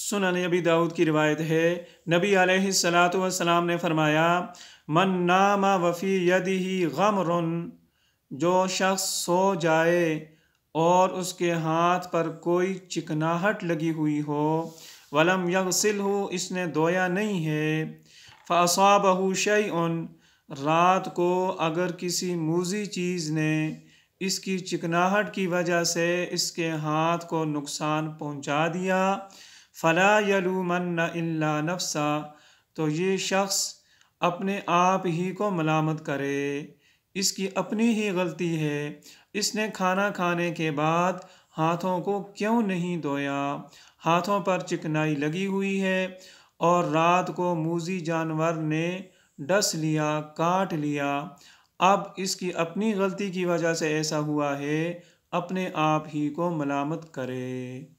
सुनन अबी दाऊद की रिवायत है, नबी अलैहिस्सलातु वस्सलाम ने फरमाया, मन नामा वफ़ी यदिही गमरुन, जो शख्स सो जाए और उसके हाथ पर कोई चिकनाहट लगी हुई हो, वलम यगसिलहु, इसने धोया नहीं है, फ़असाबहु शैउन, रात को अगर किसी मूज़ी चीज़ ने इसकी चिकनाहट की वजह से इसके हाथ को नुकसान पहुंचा दिया, फ़ला यलूमन्ना इल्ला नफ्सा, तो ये शख्स अपने आप ही को मलामत करे, इसकी अपनी ही गलती है, इसने खाना खाने के बाद हाथों को क्यों नहीं धोया, हाथों पर चिकनाई लगी हुई है और रात को मूज़ी जानवर ने डस लिया, काट लिया, अब इसकी अपनी गलती की वजह से ऐसा हुआ है, अपने आप ही को मलामत करे।